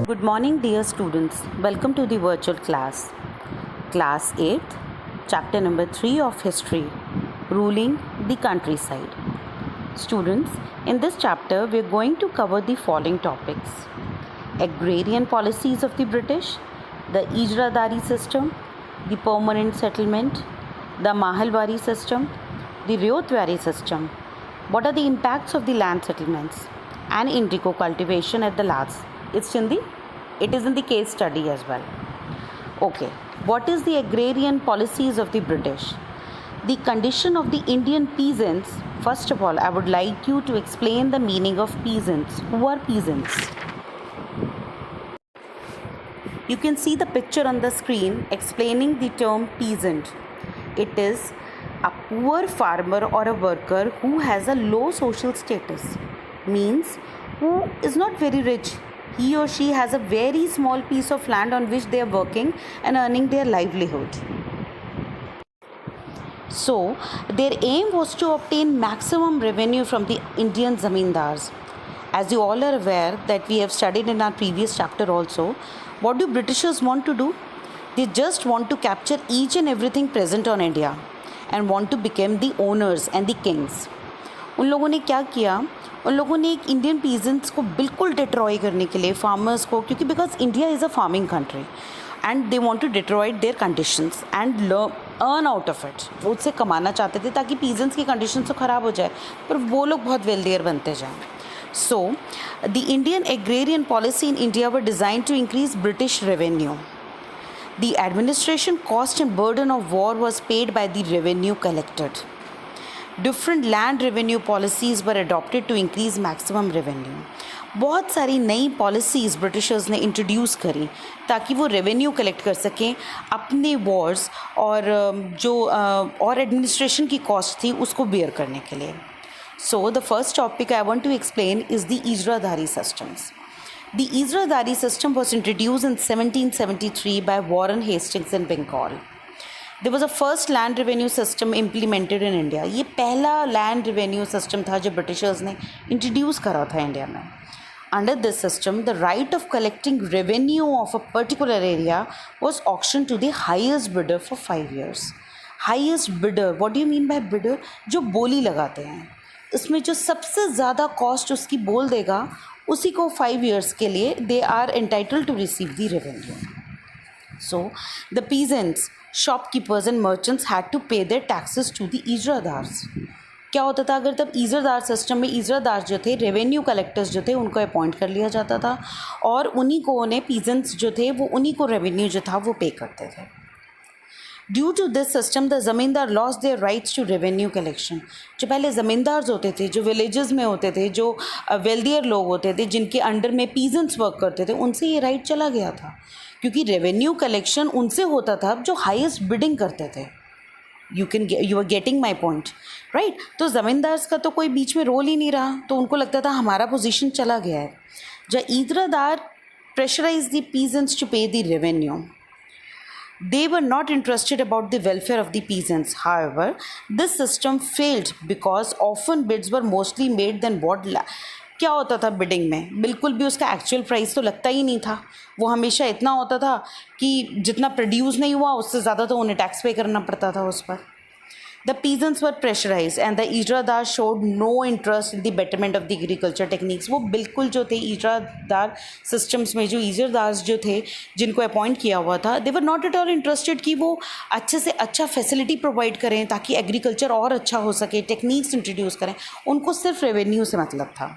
Good morning, dear students. Welcome to the virtual class. Class 8th, chapter number 3 of History, Ruling the Countryside. Students, in this chapter, we are going to cover the following topics: agrarian policies of the British, the Ijradari system, the permanent settlement, the Mahalwari system, the Ryotwari system, what are the impacts of the land settlements, and indigo cultivation at the last. It is in the case study as well. Okay, what is the agrarian policies of the British? The condition of the Indian peasants. First of all, I would like you to explain the meaning of peasants. Who are peasants? You can see the picture on the screen explaining the term peasant. It is a poor farmer or a worker who has a low social status, means who is not very rich. He or she has a very small piece of land on which they are working and earning their livelihood. So, their aim was to obtain maximum revenue from the Indian zamindars. As you all are aware that we have studied in our previous chapter also, what do Britishers want to do? They just want to capture each and everything present on India and want to become the owners and the kings. उन लोगों ने क्या किया? उन लोगों ने एक Indian peasants को बिल्कुल डिट्रॉय करने के लिए, फार्मर्स को, क्योंकि because India is a farming country and they want to destroy their conditions and earn out of it. वो उससे कमाना चाहते थे ताकि पीजेंट्स की कंडीशन तो ख़राब हो जाए पर वो लोग बहुत वेल्दियर बनते जाएँ. So, the Indian agrarian policy in India were designed to increase British revenue. The administration cost and burden of war was paid by the revenue collected. Different land revenue policies were adopted to increase maximum revenue. बहुत सारी नई policies Britishers ने introduce करी ताकि वो revenue collect कर सकें अपने वॉर्स और जो और एडमिनिस्ट्रेशन की कॉस्ट थी उसको बेयर करने के लिए. So, the first topic I want to explain is the Ijradari systems. The Ijradari system was introduced in 1773 by Warren Hastings in Bengal. There was a first land revenue system implemented in India. ये पहला land revenue system था जो Britishers ने introduce करा था India में. Under this system, the right of collecting revenue of a particular area was auctioned to the highest bidder for 5 years. Highest bidder, what do you mean by bidder? जो बोली लगाते हैं. इसमें जो सबसे ज़्यादा कॉस्ट उसकी बोल देगा उसी को 5 years के लिए they are entitled to receive the revenue. So the peasants, shopkeepers and merchants had to pay their taxes to the ijaradars. क्या होता था अगर तब इजरादार सिस्टम में इजरादार जो थे, रेवेन्यू कलेक्टर्स जो थे, उनको अपॉइंट कर लिया जाता था और उन्हीं को उन्हें पीजेंट्स जो थे वो उन्हीं को रेवेन्यू जो था वो पे करते थे. Due to this system the zamindar lost their rights to revenue collection. जो पहले ज़मींदार्स होते थे, जो विलेजेस में होते थे, जो वेल्दियर लोग होते थे, जिनके अंडर में पीजेंट्स वर्क करते थे, उनसे ये राइट चला गया था क्योंकि रेवेन्यू कलेक्शन उनसे होता था जो हाईएस्ट बिडिंग करते थे. You are getting my point, right? तो ज़मींदार्स का तो कोई बीच में रोल ही नहीं रहा, तो उनको लगता था हमारा पोजीशन चला गया है. जब इजरादार प्रेशराइज द पीजेंट्स टू पे the revenue. They were not interested about the welfare of the peasants. However, this system failed because often bids were mostly made than what क्या होता था बिडिंग में, बिल्कुल भी उसका एक्चुअल प्राइस तो लगता ही नहीं था. वो हमेशा इतना होता था कि जितना प्रोड्यूस नहीं हुआ उससे ज़्यादा तो उन्हें टैक्स पे करना पड़ता था उस पर. The peasants were pressurized and the Ijradar showed no interest in the betterment of the agriculture techniques. वो बिल्कुल जो थे इजरादार सिस्टम्स में, जो इजरादार्स जो थे जिनको अपॉइंट किया हुआ था, they were not at all interested कि वो अच्छे से अच्छा फैसिलिटी प्रोवाइड करें ताकि एग्रीकल्चर और अच्छा हो सके, टेक्निक्स इंट्रोड्यूस करें. उनको सिर्फ रेवेन्यू से मतलब था.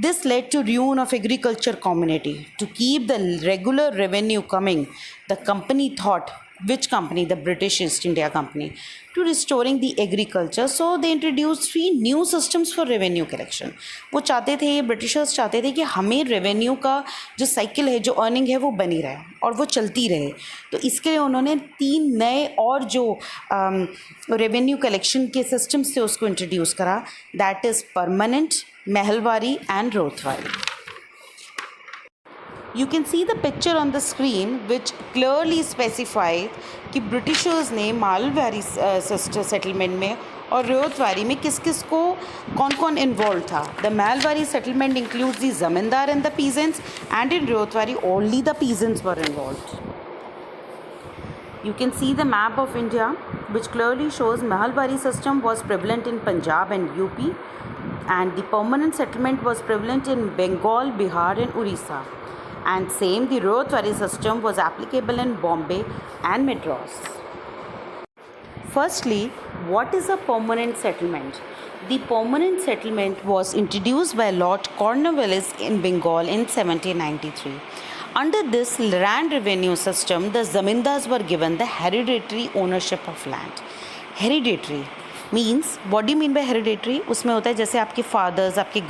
This led to ruin of agriculture community. To keep the regular revenue coming, the company thought, which company? The British East India Company, to restoring the agriculture. So they introduced 3 new systems for revenue collection. वो चाहते थे, ये Britishers चाहते थे कि हमें revenue का जो साइकिल है, जो अर्निंग है, वो बनी रहे और वो चलती रहे. तो इसके लिए उन्होंने 3 नए और जो रेवेन्यू कलेक्शन के सिस्टम्स थे उसको इंट्रोड्यूस करा. That is permanent, Mahalwari and Ryotwari. You can see the picture on the screen which clearly specifies कि ब्रिटिशर्स ने मालवारी सेटलमेंट में और रियोतवारी में किस किस को कौन कौन इन्वॉल्व था. The Mahalwari settlement includes the zamindar and the peasants, and in Ryotwari only the peasants were involve. You can see the map of India which clearly shows Mahalwari system was prevalent in Punjab and UP, and the permanent settlement was prevalent in Bengal, Bihar and Orissa, and same the Riotwari system was applicable in Bombay and Madras. Firstly, what is a permanent settlement? The permanent settlement was introduced by Lord Cornwallis in Bengal in 1793. Under this land revenue system, the zamindars were given the hereditary ownership of land. Hereditary means, what do you mean by hereditary? उसमें होता है जैसे आपके fathers, आपके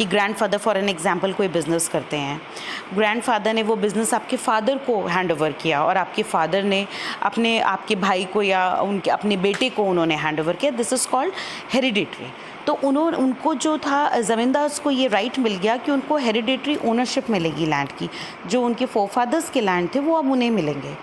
grandfather for an example कोई business करते हैं. Grandfather ने वो बिज़नेस आपके फादर को हैंड ओवर किया, और आपके फादर ने आपके भाई को या अपने बेटे को उन्होंने हैंड ओवर किया. This is called hereditary. तो उनको जो था ज़मींदार्स को ये राइट मिल गया कि उनको हेरिडिटरी ओनरशिप मिलेगी लैंड की. जो उनके फोरफादर्स के लैंड थे वो अब उन्हें मिलेंगे.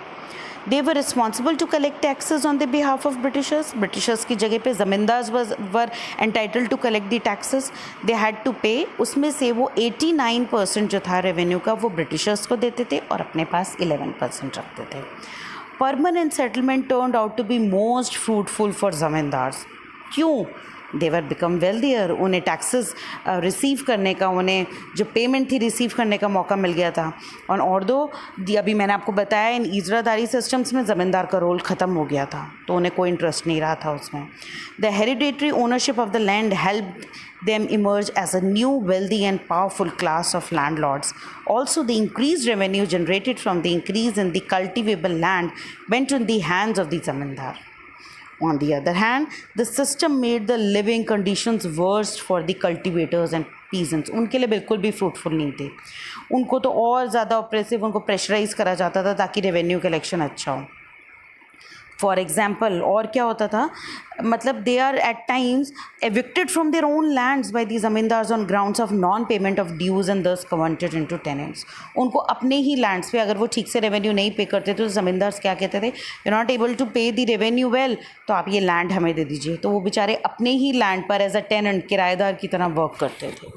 They were responsible to collect taxes on the behalf of Britishers की जगह पे zamindars were entitled to collect the taxes. They had to pay. उसमें से वो 89% जो था रेवेन्यू का वो ब्रिटिशर्स को देते थे और अपने पास 11% रखते थे. Permanent settlement turned out to be most fruitful for zamindars. क्यों? They were become wealthier. उन्हें टैक्सेस रिसीव करने का, उन्हें जो पेमेंट थी रिसीव करने का मौका मिल गया था. और दो अभी मैंने आपको बताया इन इजरादारी सिस्टम्स में ज़मींदार का रोल ख़त्म हो गया था, तो उन्हें कोई इंटरेस्ट नहीं रहा था उसमें. The hereditary ownership of the land help them emerge as a new wealthy and powerful class of landlords. Also, the increased revenue generated from the increase in the cultivable land went in the hands of the zamindar. On the other hand, the system made the living conditions worse for the cultivators and peasants. उनके लिए बिल्कुल भी fruitful नहीं थे. उनको तो और ज़्यादा ऑप्रेसिव, उनको प्रेशराइज करा जाता था ताकि रेवेन्यू कलेक्शन अच्छा हो. फॉर एग्जाम्पल, और क्या होता था, मतलब they are at times evicted from their own lands by the zamindars on grounds of non payment of dues and thus converted into tenants. उनको अपने ही लैंड्स पे अगर वो ठीक से रेवेन्यू नहीं पे करते तो ज़मींदार्स क्या कहते थे, यू नॉट एबल टू पे द रेवेन्यू वेल, तो आप ये लैंड हमें दे दीजिए. तो वो बेचारे अपने ही लैंड पर एज अ टेनेंट, किराएदार की तरह वर्क करते थे.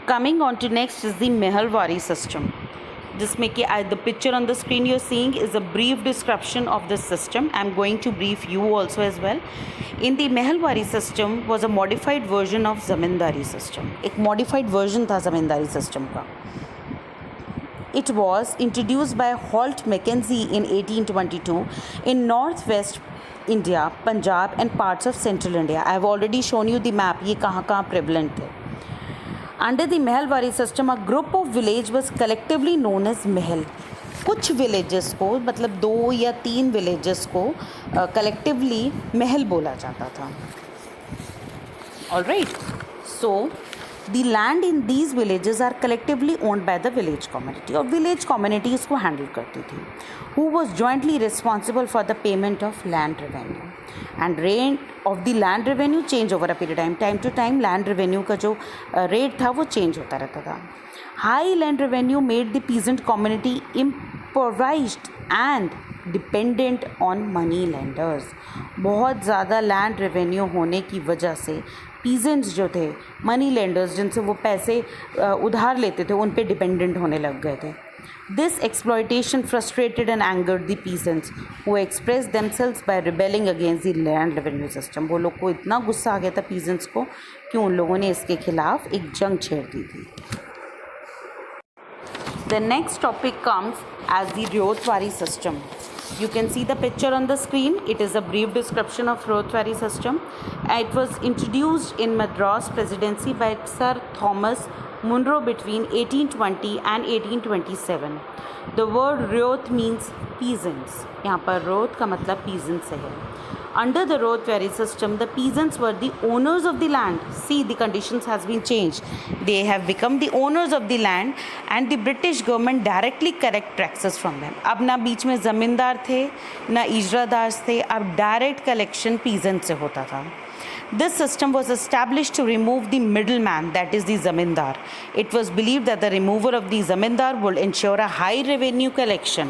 Coming on to next is the Mahalwari system, जिसमें कि the picture on the screen you're seeing is a brief description of this system. I'm going to brief you also as well. In the Mahalwari system was a modified version of Zamindari system. एक modified version था ज़मींदारी system का. It was introduced by Holt Mackenzie in 1822 in northwest India, Punjab and parts of central India. I have already shown you the map. ये कहाँ prevalent थे. Under the Mahalwari system, a group of village was collectively known as Mahal. कुछ villages को, मतलब 2 या 3 villages को collectively महल बोला जाता था. Alright, so the land in these villages are collectively owned by the village community, और village community इसको handle करती थी, who was jointly responsible for the payment of land revenue. And rate of the land revenue change over a period of time to time. land revenue का जो rate था वो change होता रहता था. High land revenue made the peasant community impoverished and dependent on money lenders. बहुत ज़्यादा land revenue होने की वजह से peasants जो थे, money lenders जिनसे वो पैसे उधार लेते थे, उन पे dependent होने लग गए थे. This exploitation frustrated and angered the peasants, who expressed themselves by rebelling against the land revenue system. वो लोग को इतना गुस्सा आ गया था peasants को कि उन लोगों ने इसके खिलाफ एक जंग छेड़ दी थी. The next topic comes as the Riotwari system. You can see the picture on the screen. It is a brief description of Riotwari system. It was introduced in Madras Presidency by Sir Thomas Munro between 1820 and 1827. The word Riot means peasants. यहाँ पर Riot का मतलब peasants है. Under the Riotwari system, the peasants were the owners of the land. See, the conditions has been changed. They have become the owners of the land, and the British government directly collect taxes from them. अब ना बीच में ज़मींदार थे, ना इजरादार थे. अब direct collection peasants से होता था. This system was established to remove the middleman, that is the zamindar. It was believed that the removal of the zamindar would ensure a high revenue collection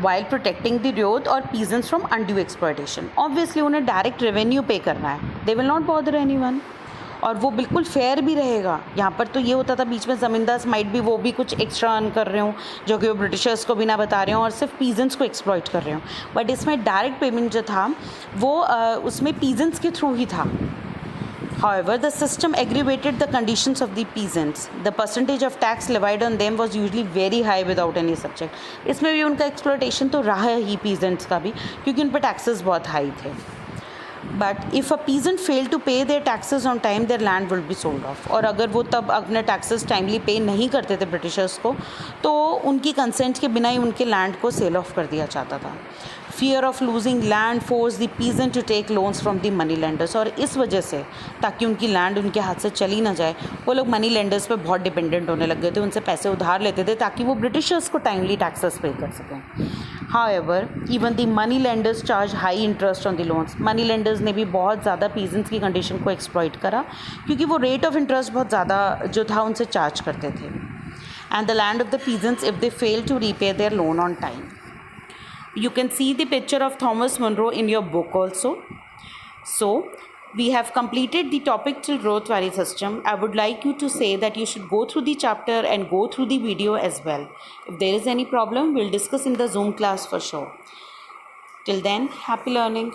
while protecting the ryot or peasants from undue exploitation. Obviously उन्हें direct revenue पे करना है, they will not bother anyone, और वो बिल्कुल fair भी रहेगा. यहाँ पर तो ये होता था बीच में ज़मींदार माइट भी वो भी कुछ एक्स्ट्रा अर्न कर रहे हों जो कि वो ब्रिटिशर्स को भी ना बता रहे हों और सिर्फ पीजेंट्स को एक्सप्लॉइट कर रहे हों. बट इसमें डायरेक्ट पेमेंट जो था वो उसमें पीजेंट्स के थ्रू ही था. However, the system aggravated the conditions of the peasants. The percentage of tax levied on them was usually very high without any subject. इसमें भी उनका exploitation तो रहा ही peasants का भी, क्योंकि उन पर taxes बहुत high थे. But if a peasant failed to pay their taxes on time, their land will be sold off. और अगर वो तब अपने taxes timely pay नहीं करते थे ब्रिटिशर्स को, तो उनकी consent के बिना ही उनके land को sell off कर दिया जाता था. Fear of losing land forced the peasant to take loans from the money lenders. और इस वजह से ताकि उनकी लैंड उनके हाथ से चली ना जाए, वो लोग मनी लेंडर्स पे बहुत डिपेंडेंट होने लग गए थे. उनसे पैसे उधार लेते थे ताकि वो ब्रिटिशर्स को टाइमली टैक्सेस पे कर सकें. However, even the money lenders charge high interest on the loans. Money lenders ने भी बहुत ज़्यादा पीजेंट्स की कंडीशन को एक्सप्लॉइट करा क्योंकि वो रेट ऑफ इंटरेस्ट बहुत ज़्यादा जो था उनसे चार्ज करते थे. And the land of the peasants if they fail to repay their loan on time. You can see the picture of Thomas Munro in your book also. So, we have completed the topic till growth value system. I would like you to say that you should go through the chapter and go through the video as well. If there is any problem, we'll discuss in the Zoom class for sure. Till then, happy learning.